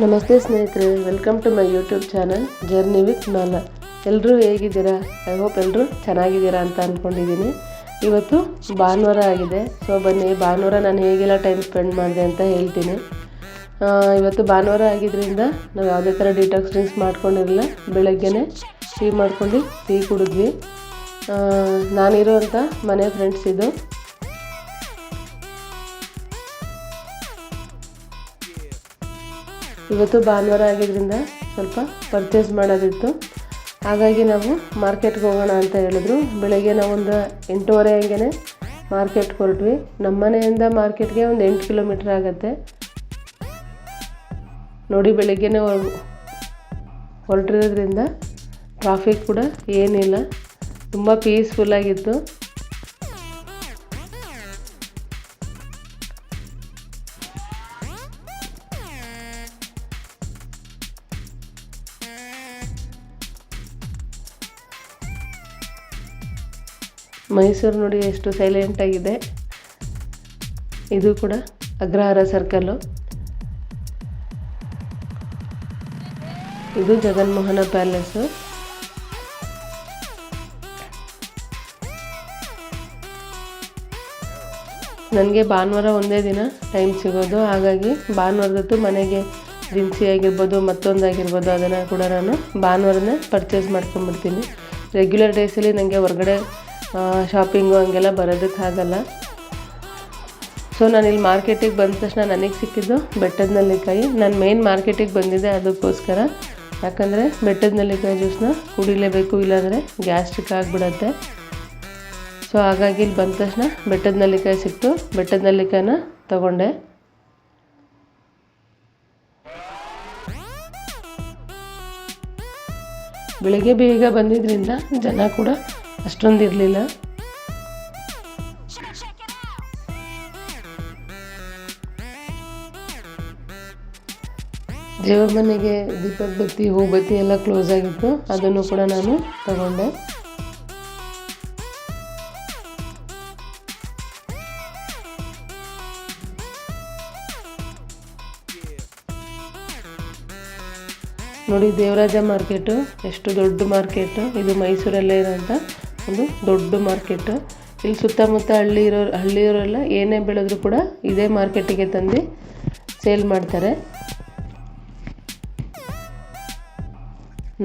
ನಮಸ್ತೆ ಸ್ನೇಹಿತರೆ, welcome to my YouTube channel journey with Mala. ಎಲ್ಲರೂ ಹೇಗಿದ್ದೀರಾ? ಐ ಹೋಪ್ ಎಲ್ಲರೂ ಚೆನ್ನಾಗಿದ್ದೀರಾ ಅಂತ ಅಂದ್ಕೊಂಡಿದ್ದೀನಿ. ಇವತ್ತು ಭಾನುವಾರ ಆಗಿದೆ. ಸೊ ಬನ್ನಿ, ಭಾನುವಾರ ನಾನು ಹೇಗೆಲ್ಲ ಟೈಮ್ ಸ್ಪೆಂಡ್ ಮಾಡಿದೆ ಅಂತ ಹೇಳ್ತೀನಿ. ಇವತ್ತು ಭಾನುವಾರ ಆಗಿದ್ದರಿಂದ ನಾವು ಯಾವುದೇ ಥರ ಡಿಟಾಕ್ಸ್ ಡ್ರಿಂಕ್ಸ್ ಮಾಡ್ಕೊಂಡಿರಲಿಲ್ಲ. ಬೆಳಗ್ಗೆನೇ ಟೀ ಮಾಡ್ಕೊಂಡು ಟೀ ಕುಡಿದ್ವಿ. ನಾನಿರೋಂಥ ಮನೆ ಫ್ರೆಂಡ್ಸ್ ಇದು. ಇವತ್ತು ಭಾನುವಾರ ಆಗಿದ್ದರಿಂದ ಸ್ವಲ್ಪ ಪರ್ಚೇಸ್ ಮಾಡೋದಿತ್ತು. ಹಾಗಾಗಿ ನಾವು ಮಾರ್ಕೆಟ್ಗೆ ಹೋಗೋಣ ಅಂತ ಹೇಳಿದ್ರು. ಬೆಳಗ್ಗೆ ನಾವೊಂದು 8:30 ಹಂಗೆ ಮಾರ್ಕೆಟ್ಗೆ ಹೊರಟ್ವಿ. ನಮ್ಮ ಮನೆಯಿಂದ ಮಾರ್ಕೆಟ್ಗೆ ಒಂದು 8 ಕಿಲೋಮೀಟ್ರ್ ಆಗುತ್ತೆ ನೋಡಿ. ಬೆಳಗ್ಗೆನೇ ಹೊರಟಿರೋದ್ರಿಂದ ಟ್ರಾಫಿಕ್ ಕೂಡ ಏನಿಲ್ಲ, ತುಂಬ ಪೀಸ್ಫುಲ್ಲಾಗಿತ್ತು. ಮೈಸೂರು ನೋಡಿ ಎಷ್ಟು ಸೈಲೆಂಟಾಗಿದೆ. ಇದು ಕೂಡ ಅಗ್ರಹಾರ ಸರ್ಕಲ್ಲು. ಇದು ಜಗನ್ಮೋಹನ ಪ್ಯಾಲೇಸು. ನನಗೆ ಭಾನುವಾರ ಒಂದೇ ದಿನ ಟೈಮ್ ಸಿಗೋದು. ಹಾಗಾಗಿ ಭಾನುವಾರದತ್ತು ಮನೆಗೆ ದಿನಸಿ ಆಗಿರ್ಬೋದು, ಮತ್ತೊಂದಾಗಿರ್ಬೋದು, ಅದನ್ನು ಕೂಡ ನಾನು ಭಾನುವಾರನೇ ಪರ್ಚೇಸ್ ಮಾಡ್ಕೊಂಡ್ಬಿಡ್ತೀನಿ. ರೆಗ್ಯುಲರ್ ಡೇಸಲ್ಲಿ ನನಗೆ ಹೊರಗಡೆ ಶಾಪಿಂಗು ಹಂಗೆಲ್ಲ ಬರೋದಕ್ಕಾಗಲ್ಲ. ಸೊ ನಾನಿಲ್ಲಿ ಮಾರ್ಕೆಟಿಗೆ ಬಂದ ತಕ್ಷಣ ನನಗೆ ಸಿಕ್ಕಿದ್ದು ಬೆಟ್ಟದ ನೆಲ್ಲಿಕಾಯಿ. ನಾನು ಮೇನ್ ಮಾರ್ಕೆಟಿಗೆ ಬಂದಿದ್ದೆ ಅದಕ್ಕೋಸ್ಕರ. ಯಾಕಂದರೆ ಬೆಟ್ಟದ ನೆಲ್ಲಿಕಾಯಿ ಜ್ಯೂಸನ್ನ ಕುಡಿಲೇಬೇಕು, ಇಲ್ಲಾಂದರೆ ಗ್ಯಾಸ್ಟ್ರಿಕ್ ಆಗಿಬಿಡತ್ತೆ. ಸೊ ಹಾಗಾಗಿ ಇಲ್ಲಿ ಬಂದ ತಕ್ಷಣ ಬೆಟ್ಟದ ನೆಲ್ಲಿಕಾಯಿ ಸಿಕ್ತು. ಬೆಟ್ಟದ ನೆಲ್ಲಿಕಾಯಿನ ತಗೊಂಡೆ. ಬೆಳಿಗ್ಗೆ ಬೇಗ ಬಂದಿದ್ದರಿಂದ ಜನ ಕೂಡ ಅಷ್ಟೊಂದು ಇರಲಿಲ್ಲ. ದೇವ್ರ ಮನೆಗೆ ದೀಪದ ಬತ್ತಿ, ಹೂಬತ್ತಿ ಎಲ್ಲ ಕ್ಲೋಸ್ ಆಗಿತ್ತು. ಅದನ್ನು ಕೂಡ ನಾನು ತಗೊಂಡೆ. ನೋಡಿ, ದೇವರಾಜ ಮಾರ್ಕೆಟು ಎಷ್ಟು ದೊಡ್ಡ ಮಾರ್ಕೆಟು. ಇದು ಮೈಸೂರಲ್ಲೇ ಇರೋಂಥ ಒಂದು ದೊಡ್ಡ ಮಾರ್ಕೆಟು. ಇಲ್ಲಿ ಸುತ್ತಮುತ್ತ ಹಳ್ಳಿಯವರೆಲ್ಲ ಏನೇ ಬೆಳೆದ್ರೂ ಕೂಡ ಇದೇ ಮಾರ್ಕೆಟಿಗೆ ತಂದು ಸೇಲ್ ಮಾಡ್ತಾರೆ.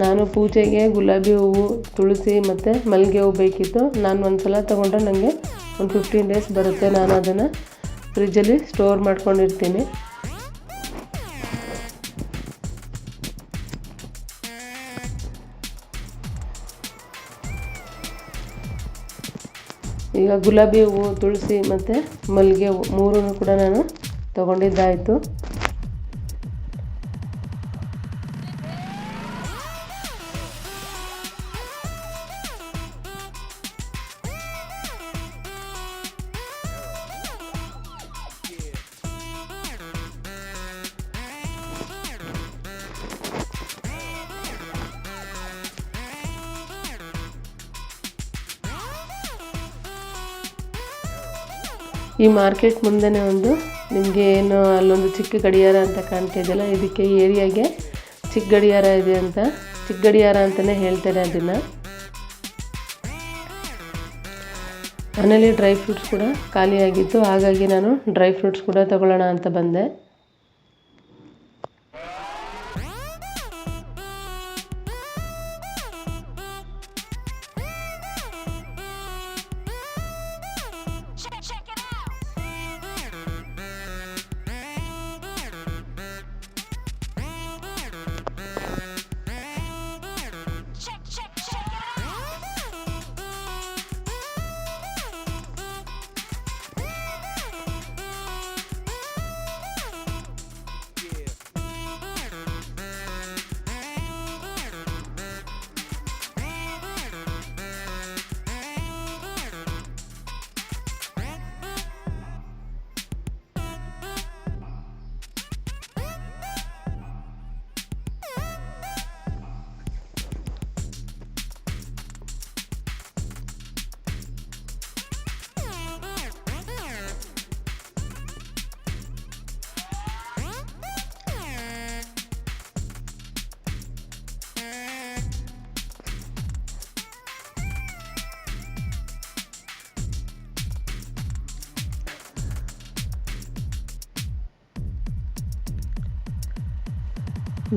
ನಾನು ಪೂಜೆಗೆ ಗುಲಾಬಿ ಹೂವು, ತುಳಸಿ ಮತ್ತು ಮಲ್ಲಿಗೆ ಹೂವು ಬೇಕಿತ್ತು. ನಾನು ಒಂದು ಸಲ ತೊಗೊಂಡ್ರೆ ನನಗೆ ಒಂದು 15 ಡೇಸ್ ಬರುತ್ತೆ. ನಾನು ಅದನ್ನು ಫ್ರಿಜ್ಜಲ್ಲಿ ಸ್ಟೋರ್ ಮಾಡ್ಕೊಂಡಿರ್ತೀನಿ. ಈಗ ಗುಲಾಬಿ ಹೂವು, ತುಳಸಿ ಮತ್ತು ಮಲ್ಲಿಗೆ ಹೂವು ಮೂರನ್ನು ಕೂಡ ನಾನು ತೊಗೊಂಡಿದ್ದಾಯಿತು. ಈ ಮಾರ್ಕೆಟ್ ಮುಂದೆನೇ ಒಂದು ನಿಮಗೆ ಏನು ಅಲ್ಲೊಂದು ಚಿಕ್ಕ ಗಡಿಯಾರ ಅಂತ ಕಾಣ್ತಿದೆಯಲ್ಲ, ಇದಕ್ಕೆ ಏರಿಯಾಗೆ ಚಿಕ್ಕ ಗಡಿಯಾರ ಇದೆ ಅಂತ, ಚಿಕ್ಕ ಗಡಿಯಾರ ಅಂತಲೇ ಹೇಳ್ತಾರೆ ಅದನ್ನು. ಮನೇಲಿ ಡ್ರೈ ಫ್ರೂಟ್ಸ್ ಕೂಡ ಖಾಲಿಯಾಗಿತ್ತು. ಹಾಗಾಗಿ ನಾನು ಡ್ರೈ ಫ್ರೂಟ್ಸ್ ಕೂಡ ತಗೊಳ್ಳೋಣ ಅಂತ ಬಂದೆ.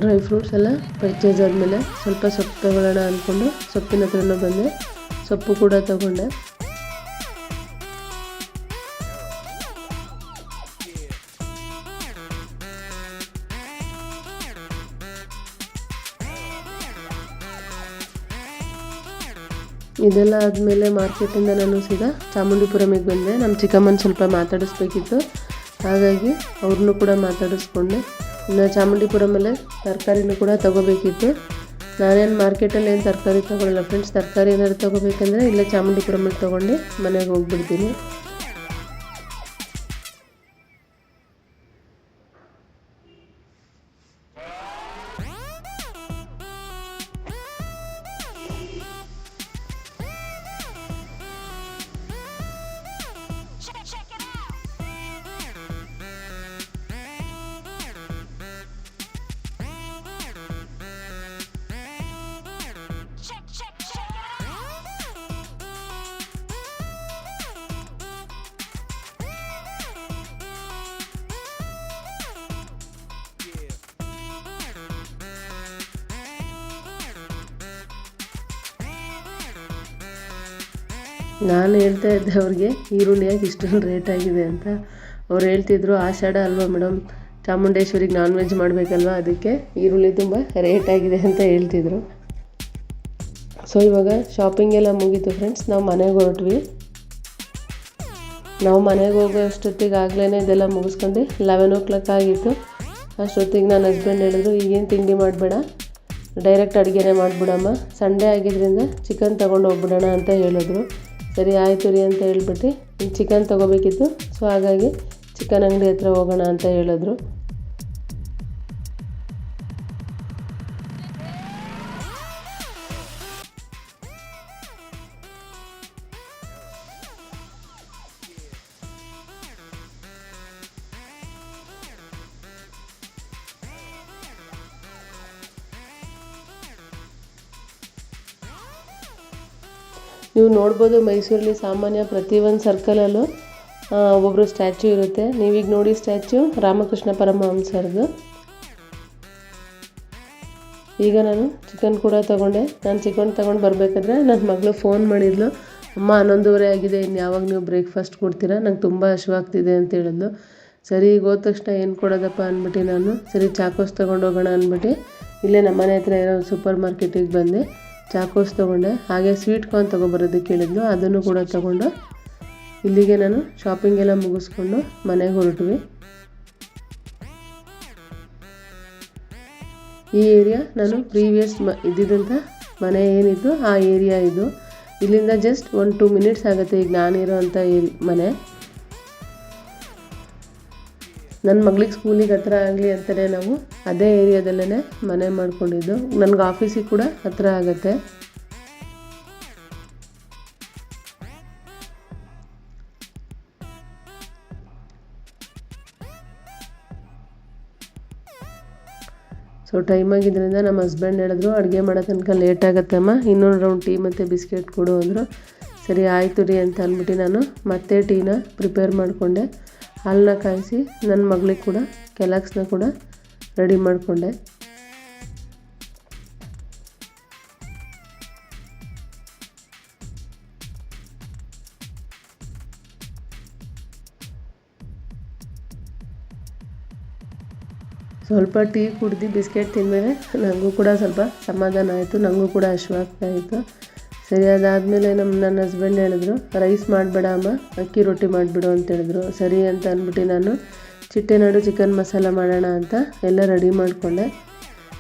ಡ್ರೈ ಫ್ರೂಟ್ಸ್ ಎಲ್ಲ ಪರ್ಚೇಸ್ ಆದಮೇಲೆ ಸ್ವಲ್ಪ ಸೊಪ್ಪು ತಗೊಳ್ಳೋಣ ಅಂದ್ಕೊಂಡು ಸೊಪ್ಪಿನ ಹತ್ರನೂ ಬಂದೆ. ಸೊಪ್ಪು ಕೂಡ ತಗೊಂಡೆ. ಇದೆಲ್ಲ ಆದಮೇಲೆ ಮಾರ್ಕೆಟಿಂದ ನಾನು ಸೀದಾ ಚಾಮುಂಡಿಪುರಮಿಗೆ ಬಂದೆ. ನಮ್ಮ ಚಿಕ್ಕಮ್ಮನ ಸ್ವಲ್ಪ ಮಾತಾಡಿಸ್ಬೇಕಿತ್ತು, ಹಾಗಾಗಿ ಅವ್ರನ್ನೂ ಕೂಡ ಮಾತಾಡಿಸ್ಕೊಂಡೆ. ಇನ್ನು ಚಾಮುಂಡಿಪುರಮಲ್ಲೇ ತರಕಾರಿನೂ ಕೂಡ ತೊಗೋಬೇಕಿತ್ತು. ನಾನೇನು ಮಾರ್ಕೆಟಲ್ಲಿ ಏನು ತರಕಾರಿ ತೊಗೊಳ್ಳಲ್ಲ ಫ್ರೆಂಡ್ಸ್. ತರಕಾರಿ ಏನಾದ್ರು ತೊಗೋಬೇಕಂದ್ರೆ ಇಲ್ಲೇ ಚಾಮುಂಡಿಪುರಮಲ್ಲಿ ತೊಗೊಂಡು ಮನೆಗೆ ಹೋಗ್ಬಿಡ್ತೀನಿ. ನಾನು ಹೇಳ್ತಾ ಇದ್ದೆ ಅವ್ರಿಗೆ ಈರುಳ್ಳಿ ಯಾಕೆ ಇಷ್ಟೊಂದು ರೇಟ್ ಆಗಿದೆ ಅಂತ. ಅವ್ರು ಹೇಳ್ತಿದ್ರು ಆಷಾಢ ಅಲ್ವಾ ಮೇಡಮ್, ಚಾಮುಂಡೇಶ್ವರಿಗೆ ನಾನ್ ವೆಜ್ ಮಾಡಬೇಕಲ್ವ, ಅದಕ್ಕೆ ಈರುಳ್ಳಿ ತುಂಬ ರೇಟ್ ಆಗಿದೆ ಅಂತ ಹೇಳ್ತಿದ್ರು. ಸೊ ಇವಾಗ ಶಾಪಿಂಗ್ ಎಲ್ಲ ಮುಗೀತು ಫ್ರೆಂಡ್ಸ್. ನಾವು ಮನೆಗೆ ಹೊರಟ್ವಿ. ನಾವು ಮನೆಗೆ ಹೋಗೋ ಅಷ್ಟೊತ್ತಿಗೆ ಆಗಲೇ ಇದೆಲ್ಲ ಮುಗಿಸ್ಕೊಂಡು 11 o'clock ಆಗಿತ್ತು. ಅಷ್ಟೊತ್ತಿಗೆ ನನ್ನ ಹಸ್ಬೆಂಡ್ ಹೇಳಿದ್ರು, ಈಗೇನು ತಿಂಡಿ ಮಾಡಬೇಡ, ಡೈರೆಕ್ಟ್ ಅಡುಗೆನೇ ಮಾಡಿಬಿಡಮ್ಮ, ಸಂಡೇ ಆಗಿದ್ದರಿಂದ ಚಿಕನ್ ತೊಗೊಂಡು ಹೋಗ್ಬಿಡೋಣ ಅಂತ ಹೇಳಿದ್ರು. ಸರಿ ಆಯಿತು ರೀ ಅಂತ ಹೇಳ್ಬಿಟ್ಟು ಚಿಕನ್ ತೊಗೋಬೇಕಿತ್ತು. ಸೊ ಹಾಗಾಗಿ ಚಿಕನ್ ಅಂಗಡಿ ಹತ್ರ ಹೋಗೋಣ ಅಂತ ಹೇಳಿದ್ರು. ನೀವು ನೋಡ್ಬೋದು, ಮೈಸೂರಲ್ಲಿ ಸಾಮಾನ್ಯ ಪ್ರತಿಯೊಂದು ಸರ್ಕಲಲ್ಲೂ ಒಬ್ಬೊಬ್ಬರು ಸ್ಟ್ಯಾಚ್ಯೂ ಇರುತ್ತೆ. ನೀವೀಗ ನೋಡಿ ಸ್ಟ್ಯಾಚ್ಯೂ ರಾಮಕೃಷ್ಣ ಪರಮಹಂಸರದು. ಈಗ ನಾನು ಚಿಕನ್ ಕೂಡ ತೊಗೊಂಡೆ. ನಾನು ಚಿಕನ್ ತೊಗೊಂಡು ಬರಬೇಕಾದ್ರೆ ನನ್ನ ಮಗಳು ಫೋನ್ ಮಾಡಿದ್ಲು, ಅಮ್ಮ 11:30 ಆಗಿದೆ, ಇನ್ನು ಯಾವಾಗ ನೀವು ಬ್ರೇಕ್ಫಾಸ್ಟ್ ಕೊಡ್ತೀರಾ, ನಂಗೆ ತುಂಬ ಹಸಿವಾಗ್ತಿದೆ ಅಂತ ಹೇಳಿದ್ಲು. ಸರಿ ಈಗ ಹೋದ ತಕ್ಷಣ ಏನು ಕೊಡೋದಪ್ಪ ಅಂದ್ಬಿಟ್ಟು ನಾನು ಸರಿ ಚಾಕೋಸ್ ತೊಗೊಂಡು ಹೋಗೋಣ ಅಂದ್ಬಿಟ್ಟು ಇಲ್ಲೇ ನಮ್ಮನೆ ಹತ್ರ ಇರೋ ಸೂಪರ್ ಮಾರ್ಕೆಟಿಗೆ ಬಂದೆ. ಚಾಕೋಸ್ ತೊಗೊಂಡೆ. ಹಾಗೆ ಸ್ವೀಟ್ ಕಾರ್ನ್ ತೊಗೊಬರೋದಕ್ಕೆ ಹೇಳಿದ್ಲು, ಅದನ್ನು ಕೂಡ ತೊಗೊಂಡು ಇಲ್ಲಿಗೆ ನಾನು ಶಾಪಿಂಗ್ ಎಲ್ಲ ಮುಗಿಸ್ಕೊಂಡು ಮನೆಗೆ ಹೊರಟ್ವಿ. ಈ ಏರಿಯಾ ನಾನು ಪ್ರೀವಿಯಸ್ ಇದ್ದಿದ್ದಂಥ ಮನೆ ಏನಿತ್ತು ಆ ಏರಿಯಾ ಇದು. ಇಲ್ಲಿಂದ ಜಸ್ಟ್ 1-2 minutes ಆಗುತ್ತೆ ಈಗ ನಾನಿರೋ ಅಂಥ ಮನೆ. ನನ್ನ ಮಗಳಿಗೆ ಸ್ಕೂಲಿಗೆ ಹತ್ರ ಆಗಲಿ ಅಂತಲೇ ನಾವು ಅದೇ ಏರಿಯಾದಲ್ಲೇ ಮನೆ ಮಾಡ್ಕೊಂಡಿದ್ದು. ನನಗೆ ಆಫೀಸಿಗೆ ಕೂಡ ಹತ್ರ ಆಗುತ್ತೆ. ಸೊ ಟೈಮ್ ಆಗಿದ್ದರಿಂದ ನಮ್ಮ ಹಸ್ಬೆಂಡ್ ಹೇಳಿದ್ರು, ಅಡುಗೆ ಮಾಡೋ ತನಕ ಲೇಟ್ ಆಗುತ್ತಮ್ಮ, ಇನ್ನೊಂದು ರೌಂಡ್ ಟೀ ಮತ್ತು ಬಿಸ್ಕೆಟ್ ಕೊಡು ಅಂದರು. ಸರಿ ಆಯಿತು ರೀ ಅಂತ ಅಂದ್ಬಿಟ್ಟು ನಾನು ಮತ್ತೆ ಟೀನ ಪ್ರಿಪೇರ್ ಮಾಡಿಕೊಂಡೆ. ಹಾಲನ್ನ ಕಾಯಿಸಿ ನನ್ನ ಮಗಳಿಗೆ ಕೂಡ ಕೆಲಾಕ್ಸ್ನ ಕೂಡ ರೆಡಿ ಮಾಡಿಕೊಂಡೆ. ಸ್ವಲ್ಪ ಟೀ ಕುಡ್ದು ಬಿಸ್ಕೆಟ್ ತಿಂದಮೇಲೆ ನನಗೂ ಕೂಡ ಸ್ವಲ್ಪ ಸಮಾಧಾನ ಆಯಿತು, ನನಗೂ ಕೂಡ ಹಶ್ವಾಗ್ತಾಯಿತ್ತು. ಸರಿ ಅದಾದಮೇಲೆ ನನ್ನ ಹಸ್ಬೆಂಡ್ ಹೇಳಿದ್ರು, ರೈಸ್ ಮಾಡಬೇಡ ಅಮ್ಮ, ಅಕ್ಕಿ ರೊಟ್ಟಿ ಮಾಡಿಬಿಡು ಅಂತ ಹೇಳಿದ್ರು. ಸರಿ ಅಂತ ಅಂದ್ಬಿಟ್ಟು ನಾನು ಚಿಟ್ಟೆನಾಡು ಚಿಕನ್ ಮಸಾಲ ಮಾಡೋಣ ಅಂತ ಎಲ್ಲ ರೆಡಿ ಮಾಡಿಕೊಂಡೆ.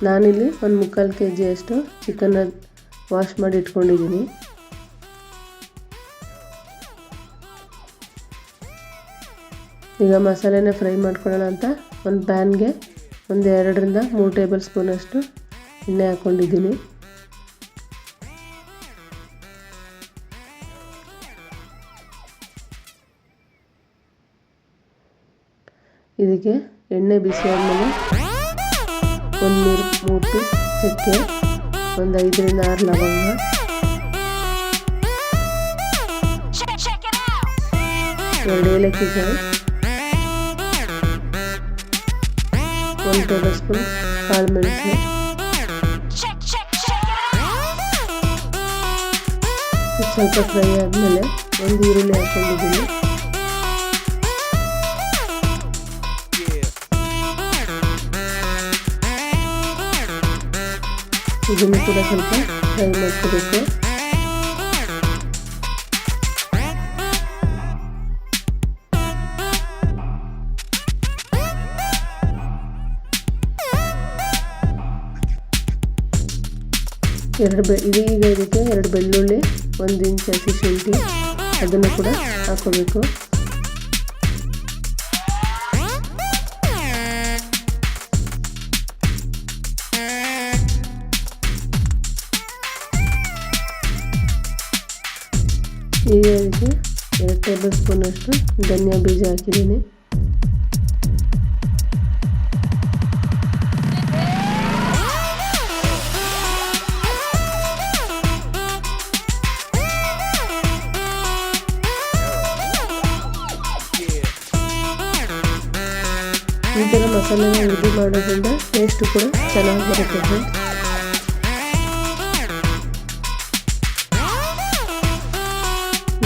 ನಾನಿಲ್ಲಿ 1/4 kg ಅಷ್ಟು ಚಿಕನ್ನ ವಾಶ್ ಮಾಡಿ ಇಟ್ಕೊಂಡಿದ್ದೀನಿ. ಈಗ ಮಸಾಲೆನ ಫ್ರೈ ಮಾಡ್ಕೊಳ್ಳೋಣ ಅಂತ ಒಂದು ಪ್ಯಾನ್ಗೆ 2-3 ಟೇಬಲ್ ಸ್ಪೂನ್ ಅಷ್ಟು ಎಣ್ಣೆ ಹಾಕ್ಕೊಂಡಿದ್ದೀನಿ. ಇದಕ್ಕೆ ಎಣ್ಣೆ ಬಿಸಿ ಆದಮೇಲೆ 3 ಪೀಸ್ ಚಕ್ಕೆ, 5-6 ಲವಂಗ, 2 ಏಲಕ್ಕಿ ಕಾಯಿ, 1 1 ಟೇಬಲ್ ಸ್ಪೂನ್ ಕಾಳು ಮೆಣಸು, ಸ್ವಲ್ಪ ಫ್ರೈ ಆದಮೇಲೆ ಒಂದು ಈರುಳ್ಳಿ ಹಾಕ್ಕೊಂಡಿದ್ದೀನಿ. ಇದನ್ನು ಕೂಡ ಸ್ವಲ್ಪ ಫ್ರೈ ಮಾಡ್ಕೋಬೇಕು. ಇದೀಗ ಇದಕ್ಕೆ 2 ಬೆಳ್ಳುಳ್ಳಿ, 1 ಇಂಚ್ ಹಸಿ ಶುಂಠಿ ಅದನ್ನು ಕೂಡ ಹಾಕೋಬೇಕು. ಈಗ ಇದಕ್ಕೆ 2 ಟೇಬಲ್ ಸ್ಪೂನ್ ಅಷ್ಟು ಧನಿಯಾ ಬೀಜ ಹಾಕಿದ್ದೀನಿ. ಈ ಥರ ಮಸಾಲೆನ ರೆಡಿ ಮಾಡೋದ್ರಿಂದ ಟೇಸ್ಟು ಕೂಡ ಚೆನ್ನಾಗಿ ಬರುತ್ತೆ ಫ್ರೆಂಡ್ಸ್.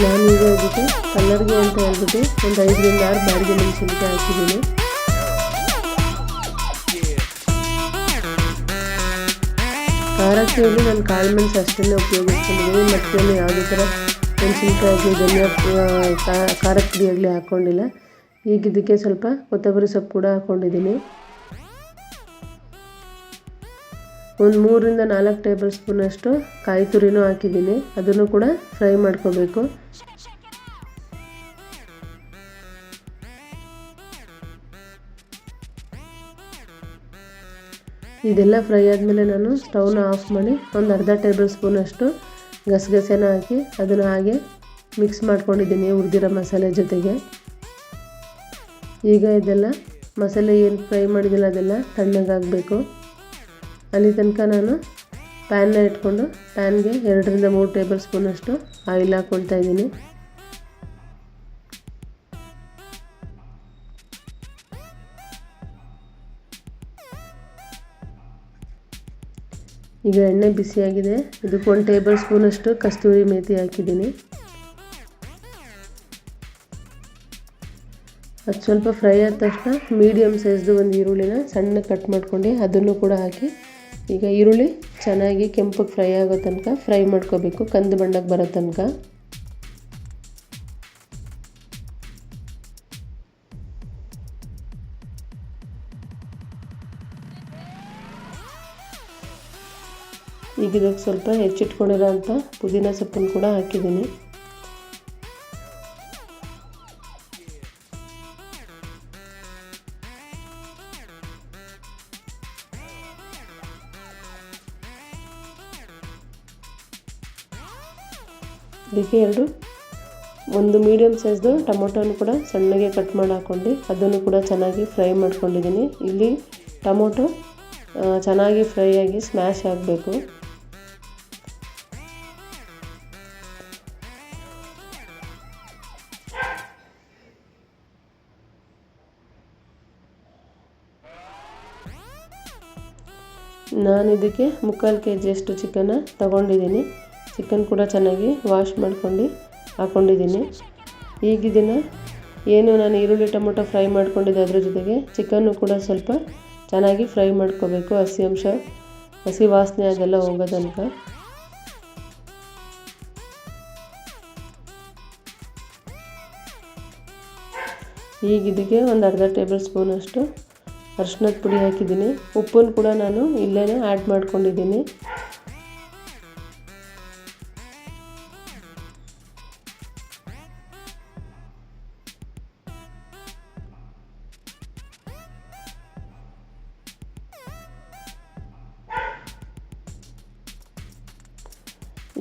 ನಾನೀಗ ಇದಕ್ಕೆ ಕಲರ್ಗೆ ಅಂತ ಹೇಳ್ಬಿಟ್ಟು ಒಂದು 5 ರಿಂದ 6 ಬ್ಯಾಡಗಿ ಮೆಣಸಿನಕಾಯಿ ಹಾಕಿದ್ದೀನಿ. ಖಾರಕ್ಕೆ ಇಲ್ಲಿ ನಾನು ಕಾಳು ಮೆಣಸು ಅಷ್ಟನ್ನೇ ಉಪಯೋಗಿಸ್ಕೊಂಡಿದ್ದೀನಿ. ಮತ್ತು ಯಾವುದೇ ಥರ ಮೆಣಸಿನಕಾಯಿ ಆಗಲಿ ಧನಿಯಾ ಖಾರದ ಪುಡಿ ಆಗಲಿ ಹಾಕ್ಕೊಂಡಿಲ್ಲ. ಈಗ ಇದಕ್ಕೆ ಸ್ವಲ್ಪ ಕೊತ್ತಂಬರಿ ಸೊಪ್ಪು ಕೂಡ ಹಾಕ್ಕೊಂಡಿದ್ದೀನಿ. ಒಂದು 3 ರಿಂದ 4 ಟೇಬಲ್ ಸ್ಪೂನ್ ಅಷ್ಟು ಕಾಯಿ ತುರಿನೂ ಹಾಕಿದ್ದೀನಿ. ಅದನ್ನು ಕೂಡ ಫ್ರೈ ಮಾಡ್ಕೋಬೇಕು. ಇದೆಲ್ಲ ಫ್ರೈ ಆದಮೇಲೆ ನಾನು ಸ್ಟವ್ನ ಆಫ್ ಮಾಡಿ ಒಂದು ಅರ್ಧ ಟೇಬಲ್ ಸ್ಪೂನ್ ಅಷ್ಟು ಗಸಗಸೆನ ಹಾಕಿ ಅದನ್ನು ಹಾಗೆ ಮಿಕ್ಸ್ ಮಾಡ್ಕೊಂಡಿದ್ದೀನಿ ಹುರಿದಿರೋ ಮಸಾಲೆ ಜೊತೆಗೆ. ಈಗ ಇದೆಲ್ಲ ಮಸಾಲೆ ಏನು ಫ್ರೈ ಮಾಡಿದಿಲ್ಲ ಅದೆಲ್ಲ ತಣ್ಣಗಾಗಬೇಕು. ಅಲ್ಲಿ ತನಕ ನಾನು ಪ್ಯಾನ್ನ ಇಟ್ಕೊಂಡು ಪ್ಯಾನ್ಗೆ 2 ರಿಂದ 3 ಟೇಬಲ್ ಸ್ಪೂನ್ ಅಷ್ಟು ಆಯಿಲ್ ಹಾಕ್ಕೊಳ್ತಾ ಇದ್ದೀನಿ. ಈಗ ಎಣ್ಣೆ ಬಿಸಿಯಾಗಿದೆ. ಇದಕ್ಕೆ 1 ಟೇಬಲ್ ಸ್ಪೂನ್ ಅಷ್ಟು ಕಸ್ತೂರಿ ಮೇಥಿ ಹಾಕಿದ್ದೀನಿ. ಅದು ಸ್ವಲ್ಪ ಫ್ರೈ ಆದ ತಕ್ಷಣ ಮೀಡಿಯಮ್ ಸೈಜ್ದು ಒಂದು ಈರುಳ್ಳಿನ ಸಣ್ಣ ಕಟ್ ಮಾಡ್ಕೊಂಡು ಅದನ್ನು ಕೂಡ ಹಾಕಿ ಈಗ ಈರುಳ್ಳಿ ಚೆನ್ನಾಗಿ ಕೆಂಪಗೆ ಫ್ರೈ ಆಗೋ ತನಕ ಫ್ರೈ ಮಾಡ್ಕೋಬೇಕು, ಕಂದು ಬಣ್ಣಕ್ಕೆ ಬರೋ ತನಕ. ಈಗ ಇದಕ್ಕೆ ಸ್ವಲ್ಪ ಹೆಚ್ಚಿಟ್ಕೊಂಡಿರೋ ಅಂಥ ಪುದೀನ ಸೊಪ್ಪನ್ನು ಕೂಡ ಹಾಕಿದ್ದೀನಿ. ಇದಕ್ಕೆ ಒಂದು ಮೀಡಿಯಮ್ ಸೈಜ್ದು ಟೊಮೊಟೊನು ಕೂಡ ಸಣ್ಣಗೆ ಕಟ್ ಮಾಡಿ ಹಾಕ್ಕೊಂಡು ಅದನ್ನು ಕೂಡ ಚೆನ್ನಾಗಿ ಫ್ರೈ ಮಾಡ್ಕೊಂಡಿದ್ದೀನಿ. ಇಲ್ಲಿ ಟೊಮೊಟೊ ಚೆನ್ನಾಗಿ ಫ್ರೈ ಆಗಿ ಸ್ಮ್ಯಾಶ್ ಆಗಬೇಕು. ನಾನು ಇದಕ್ಕೆ 3/4 kg ಅಷ್ಟು ಚಿಕನ್ನ ತಗೊಂಡಿದ್ದೀನಿ. ಚಿಕನ್ ಕೂಡ ಚೆನ್ನಾಗಿ ವಾಶ್ ಮಾಡ್ಕೊಂಡು ಹಾಕ್ಕೊಂಡಿದ್ದೀನಿ. ಈಗ ಇದನ್ನು ಏನು ನಾನು ಈರುಳ್ಳಿ ಟೊಮೊಟೊ ಫ್ರೈ ಮಾಡ್ಕೊಂಡಿದ್ದೆ ಅದ್ರ ಜೊತೆಗೆ ಚಿಕನ್ನು ಕೂಡ ಸ್ವಲ್ಪ ಚೆನ್ನಾಗಿ ಫ್ರೈ ಮಾಡ್ಕೋಬೇಕು. ಹಸಿ ವಾಸನೆ ಅದೆಲ್ಲ ಹೋಗೋ ತನಕ. ಈಗ ಇದಕ್ಕೆ ಒಂದು ಅರ್ಧ ಟೇಬಲ್ ಸ್ಪೂನ್ ಅಷ್ಟು ಅರಿಶಿನದ ಪುಡಿ ಹಾಕಿದ್ದೀನಿ. ಉಪ್ಪನ್ನು ಕೂಡ ನಾನು ಇಲ್ಲೇ ಆ್ಯಡ್ ಮಾಡ್ಕೊಂಡಿದ್ದೀನಿ.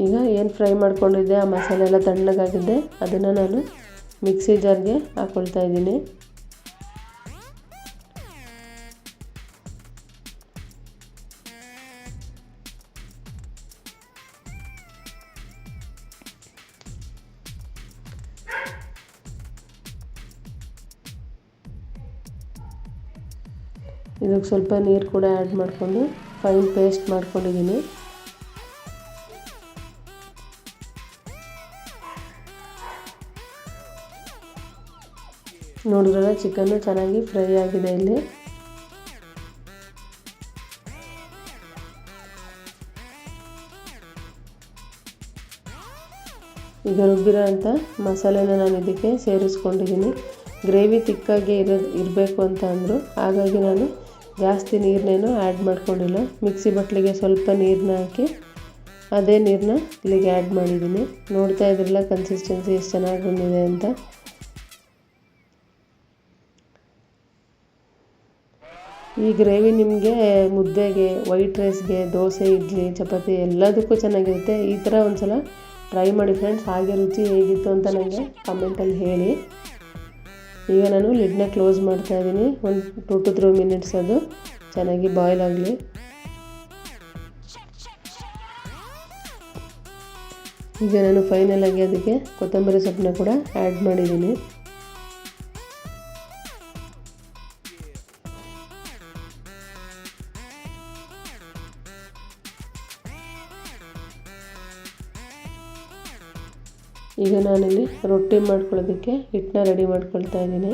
ಈಗ ಏನು ಫ್ರೈ ಮಾಡ್ಕೊಂಡಿದ್ದೆ ಆ ಮಸಾಲೆ ಎಲ್ಲ ತಣ್ಣಗಾಗಿದ್ದೆ ಅದನ್ನು ನಾನು ಮಿಕ್ಸಿ ಜಾರ್ಗೆ ಹಾಕ್ಕೊಳ್ತಾ ಇದ್ದೀನಿ. ಇದಕ್ಕೆ ಸ್ವಲ್ಪ ನೀರು ಕೂಡ ಆ್ಯಡ್ ಮಾಡಿಕೊಂಡು ಫೈನ್ ಪೇಸ್ಟ್ ಮಾಡ್ಕೊಂಡಿದ್ದೀನಿ. ನೋಡಿದ್ರಲ್ಲ ಚಿಕನ್ನು ಚೆನ್ನಾಗಿ ಫ್ರೈ ಆಗಿದೆ ಇಲ್ಲಿ. ಈಗ ರುಬ್ಬಿರೋ ಅಂಥ ಮಸಾಲೆನ ನಾನು ಇದಕ್ಕೆ ಸೇರಿಸ್ಕೊಂಡಿದ್ದೀನಿ. ಗ್ರೇವಿ ತಿಕ್ಕಾಗಿ ಇರಬೇಕು ಅಂತ ಅಂದರು, ಹಾಗಾಗಿ ನಾನು ಜಾಸ್ತಿ ನೀರನ್ನೇನು ಆ್ಯಡ್ ಮಾಡ್ಕೊಂಡಿಲ್ಲ. ಮಿಕ್ಸಿ ಬಟ್ಲಿಗೆ ಸ್ವಲ್ಪ ನೀರನ್ನ ಹಾಕಿ ಅದೇ ನೀರನ್ನ ಇಲ್ಲಿಗೆ ಆ್ಯಡ್ ಮಾಡಿದ್ದೀನಿ. ನೋಡ್ತಾ ಇದ್ರಲ್ಲ ಕನ್ಸಿಸ್ಟೆನ್ಸಿ ಎಷ್ಟು ಚೆನ್ನಾಗಿ ಬಂದಿದೆ ಅಂತ. ಈ ಗ್ರೇವಿ ನಿಮಗೆ ಮುದ್ದೆಗೆ, ವೈಟ್ ರೈಸ್ಗೆ, ದೋಸೆ, ಇಡ್ಲಿ, ಚಪಾತಿ ಎಲ್ಲದಕ್ಕೂ ಚೆನ್ನಾಗಿರುತ್ತೆ. ಈ ಥರ ಒಂದು ಸಲ ಟ್ರೈ ಮಾಡಿ ಫ್ರೆಂಡ್ಸ್. ಹಾಗೆ ರುಚಿ ಹೇಗಿತ್ತು ಅಂತ ನನಗೆ ಕಮೆಂಟಲ್ಲಿ ಹೇಳಿ. ಈಗ ನಾನು ಲಿಡ್ನ ಕ್ಲೋಸ್ ಮಾಡ್ತಾಯಿದ್ದೀನಿ. ಒಂದು 2 to 3 ಮಿನಿಟ್ಸ್ ಅದು ಚೆನ್ನಾಗಿ ಬಾಯ್ಲ್ ಆಗಲಿ. ಈಗ ನಾನು ಫೈನಲಾಗಿ ಅದಕ್ಕೆ ಕೊತ್ತಂಬರಿ ಸೊಪ್ಪನ್ನ ಕೂಡ ಆ್ಯಡ್ ಮಾಡಿದ್ದೀನಿ. ಈಗ ನಾನಿಲ್ಲಿ ರೊಟ್ಟಿ ಮಾಡ್ಕೊಳ್ಳೋದಕ್ಕೆ ಹಿಟ್ಟನ್ನ ರೆಡಿ ಮಾಡ್ಕೊಳ್ತಾ ಇದ್ದೀನಿ.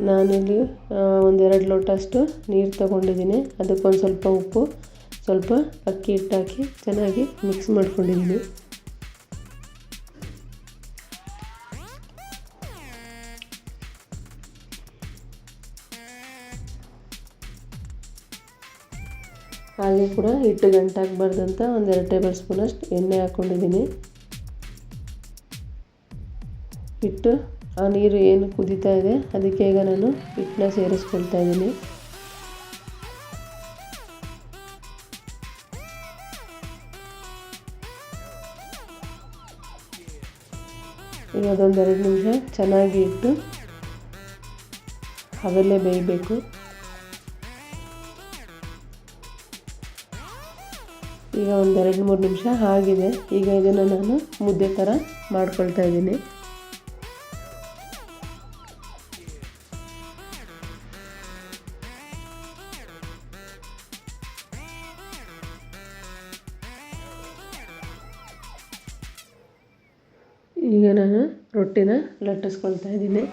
ನಾನಿಲ್ಲಿ 1-2 ಲೋಟ ಅಷ್ಟು ನೀರು ತೊಗೊಂಡಿದ್ದೀನಿ. ಅದಕ್ಕೊಂದು ಸ್ವಲ್ಪ ಉಪ್ಪು, ಸ್ವಲ್ಪ ಅಕ್ಕಿ ಹಿಟ್ಟು ಹಾಕಿ ಚೆನ್ನಾಗಿ ಮಿಕ್ಸ್ ಮಾಡ್ಕೊಂಡಿದ್ದೀನಿ. ಹಾಗೆ ಕೂಡ ಹಿಟ್ಟು ಗಂಟಾಗಬಾರ್ದಂತ 1-2 ಟೇಬಲ್ ಸ್ಪೂನಷ್ಟು ಎಣ್ಣೆ ಹಾಕ್ಕೊಂಡಿದ್ದೀನಿ. ಹಿಟ್ಟು ಆ ನೀರು ಏನು ಕುದೀತಾ ಇದೆ ಅದಕ್ಕೆ ಈಗ ನಾನು ಹಿಟ್ಟನ್ನ ಸೇರಿಸ್ಕೊಳ್ತಾ ಇದ್ದೀನಿ. ಈಗ ಅದೊಂದು 2 ನಿಮಿಷ ಚೆನ್ನಾಗಿ ಇಟ್ಟು ಅವೆಲ್ಲೇ ಬೇಯಬೇಕು. ಈಗ ಒಂದು 2-3 ನಿಮಿಷ ಆಗಿದೆ. ಈಗ ಇದನ್ನು ನಾನು ಮುದ್ದೆ ಥರ ಮಾಡ್ಕೊಳ್ತಾ ಇದ್ದೀನಿ. ಈಗ ನಾನು ರೊಟ್ಟಿನ ಲಟ್ಟಿಸ್ಕೊಳ್ತಾ ಇದ್ದೀನಿ.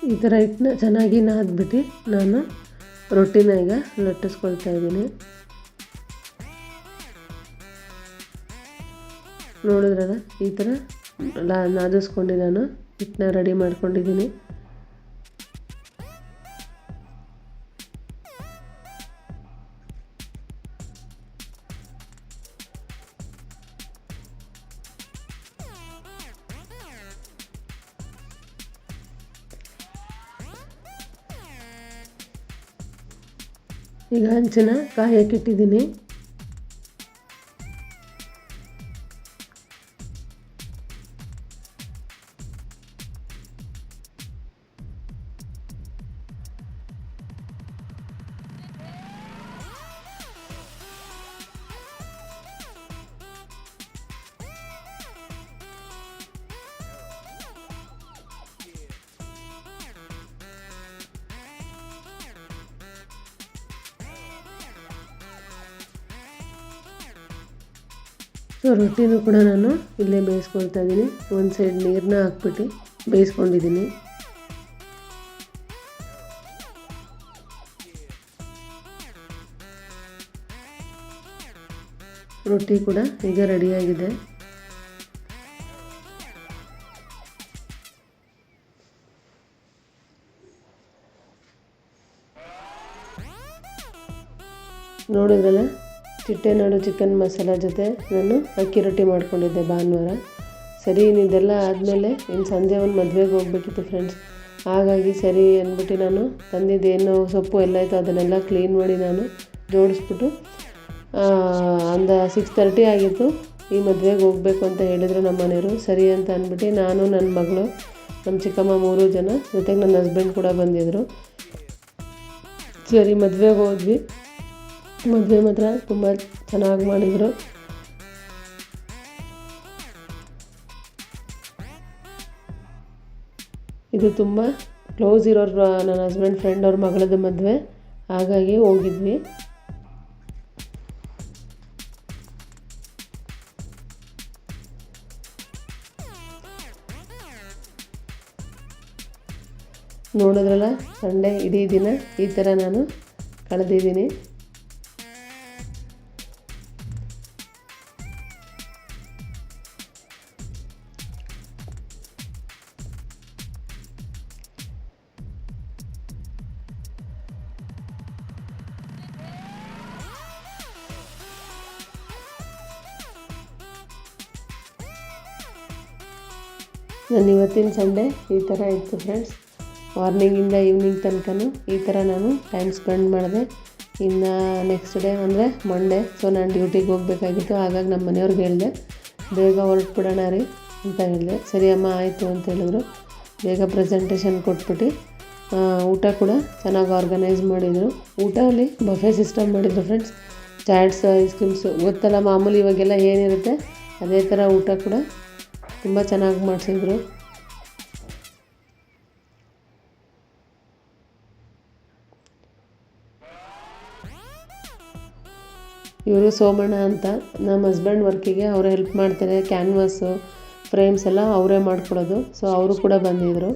ಈ ಥರ ಹಿಟ್ಟನ್ನ ಚೆನ್ನಾಗಿ ನಾದ್ಬಿಟ್ಟು ನಾನು ರೊಟ್ಟಿನ ಈಗ ಲಟ್ಟಿಸ್ಕೊಳ್ತಾ ಇದ್ದೀನಿ. ನೋಡಿದ್ರಲ್ಲ ಈ ಥರ ನಾದಿಸ್ಕೊಂಡು ನಾನು ಹಿಟ್ಟನ್ನ ರೆಡಿ ಮಾಡ್ಕೊಂಡಿದ್ದೀನಿ. ಈಗ ಹಂಚನ್ನ ಕಾಯಕ್ಕಿಟ್ಟಿದ್ದೀನಿ. ಸೊ ರೊಟ್ಟಿನೂ ಕೂಡ ನಾನು ಇಲ್ಲೇ ಬೇಯಿಸ್ಕೊಳ್ತಾ ಇದ್ದೀನಿ. ಒಂದು ಸೈಡ್ ನೀರನ್ನ ಹಾಕ್ಬಿಟ್ಟು ಬೇಯಿಸ್ಕೊಂಡಿದ್ದೀನಿ. ರೊಟ್ಟಿ ಕೂಡ ಈಗ ರೆಡಿಯಾಗಿದೆ. ನೋಡಿದ್ರಲ್ಲ, ಚಿಟ್ಟೆನಾಡು ಚಿಕನ್ ಮಸಾಲ ಜೊತೆ ನಾನು ಅಕ್ಕಿ ರೊಟ್ಟಿ ಮಾಡ್ಕೊಂಡಿದ್ದೆ ಭಾನುವಾರ. ಸರಿ, ಇದೆಲ್ಲ ಆದಮೇಲೆ ಇನ್ನು ಸಂಜೆ ಒಂದು ಮದುವೆಗೆ ಹೋಗ್ಬೇಕಿತ್ತು ಫ್ರೆಂಡ್ಸ್. ಹಾಗಾಗಿ ಸರಿ ಅಂದ್ಬಿಟ್ಟು ನಾನು ತಂದಿದ್ದೇನು ಸೊಪ್ಪು ಎಲ್ಲ ಇತ್ತು ಅದನ್ನೆಲ್ಲ ಕ್ಲೀನ್ ಮಾಡಿ ನಾನು ಜೋಡಿಸ್ಬಿಟ್ಟು ಒಂದು 6:30 ಆಗಿತ್ತು. ಈ ಮದುವೆಗೆ ಹೋಗಬೇಕು ಅಂತ ಹೇಳಿದರು ನಮ್ಮ ಮನೆಯವರು. ಸರಿ ಅಂತ ಅಂದ್ಬಿಟ್ಟು ನಾನು, ನನ್ನ ಮಗಳು, ನಮ್ಮ ಚಿಕ್ಕಮ್ಮ 3 ಜನ ಜೊತೆಗೆ ನನ್ನ ಹಸ್ಬೆಂಡ್ ಕೂಡ ಬಂದಿದ್ದರು. ಸರಿ ಮದುವೆಗೆ ಹೋದ್ವಿ. ಮದುವೆ ಮಾತ್ರ ತುಂಬ ಚೆನ್ನಾಗಿ ಮಾಡಿದರು. ಇದು ತುಂಬ ಕ್ಲೋಸ್ ಇರೋರು ನನ್ನ ಹಸ್ಬೆಂಡ್ ಫ್ರೆಂಡ್ ಅವ್ರ ಮಗಳದ್ದು ಮದುವೆ, ಹಾಗಾಗಿ ಹೋಗಿದ್ವಿ. ನೋಡಿದ್ರಲ್ಲ, ಸಂಡೇ ಇಡೀ ದಿನ ಈ ಥರ ನಾನು ಕಳೆದಿದ್ದೀನಿ. ನನ್ನ ಇವತ್ತಿನ ಸಂಡೇ ಈ ಥರ ಇತ್ತು ಫ್ರೆಂಡ್ಸ್. ಮಾರ್ನಿಂಗಿಂದ ಈವ್ನಿಂಗ್ ತನಕನೂ ಈ ಥರ ನಾನು ಟೈಮ್ ಸ್ಪೆಂಡ್ ಮಾಡಿದೆ. ಇನ್ನು ನೆಕ್ಸ್ಟ್ ಡೇ ಅಂದರೆ ಮಂಡೇ. ಸೊ ನಾನು ಡ್ಯೂಟಿಗೆ ಹೋಗಬೇಕಾಗಿತ್ತು. ಹಾಗಾಗಿ ನಮ್ಮ ಮನೆಯವ್ರಿಗೆ ಹೇಳಿದೆ, ಬೇಗ ಹೊರಟ್ಬಿಡೋಣ ರೀ ಅಂತ ಹೇಳಿದೆ. ಸರಿ ಅಮ್ಮ ಆಯಿತು ಅಂತ ಹೇಳಿದ್ರು. ಬೇಗ ಪ್ರೆಸೆಂಟೇಷನ್ ಕೊಟ್ಬಿಟ್ಟು ಊಟ ಕೂಡ ಚೆನ್ನಾಗಿ ಆರ್ಗನೈಸ್ ಮಾಡಿದರು. ಊಟ ಅಲ್ಲಿ ಬಫೆ ಸಿಸ್ಟಮ್ ಮಾಡಿದರು ಫ್ರೆಂಡ್ಸ್. ಚಾಟ್ಸ್, ಐಸ್ ಕ್ರೀಮ್ಸು ಗೊತ್ತಲ್ಲ ಮಾಮೂಲಿ ಇವಾಗೆಲ್ಲ ಏನಿರುತ್ತೆ ಅದೇ ಥರ ಊಟ ಕೂಡ ತುಂಬ ಚೆನ್ನಾಗಿ ಮಾಡಿಸಿದ್ರು. ಇವರು ಸೋಮಣ್ಣ ಅಂತ ನಮ್ಮ ಹಸ್ಬೆಂಡ್ ವರ್ಕಿಗೆ ಅವರೇ ಹೆಲ್ಪ್ ಮಾಡ್ತಾರೆ. ಕ್ಯಾನ್ವಾಸು, ಫ್ರೇಮ್ಸ್ ಎಲ್ಲ ಅವರೇ ಮಾಡ್ಕೊಡೋದು. ಸೊ ಅವರು ಕೂಡ ಬಂದಿದ್ದರು.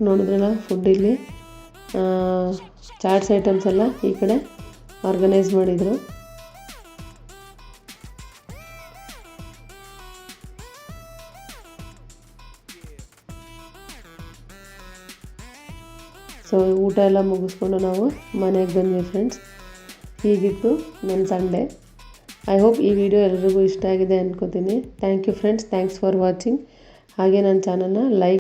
ನೋಡಿದ್ರಲ್ಲ, ಫುಡ್ ಇಲ್ಲಿ ಚಾಟ್ಸ್ ಐಟಮ್ಸ್ ಎಲ್ಲ ಈ ಕಡೆ ಆರ್ಗನೈಸ್ ಮಾಡಿದರು. ಸೊ ಊಟ ಎಲ್ಲ ಮುಗಿಸ್ಕೊಂಡು ನಾವು ಮನೆಗೆ ಬಂದ್ವಿ ಫ್ರೆಂಡ್ಸ್. ಹೀಗಿತ್ತು ನನ್ನ ಸಂಡೇ. ಐ ಹೋಪ್ ಈ ವಿಡಿಯೋ ಎಲ್ರಿಗೂ ಇಷ್ಟ ಆಗಿದೆ ಅಂದ್ಕೋತೀನಿ. Thank you friends, thanks for watching. ಹಾಗೆ ನನ್ನ ಚಾನಲ್ನ ಲೈಕ್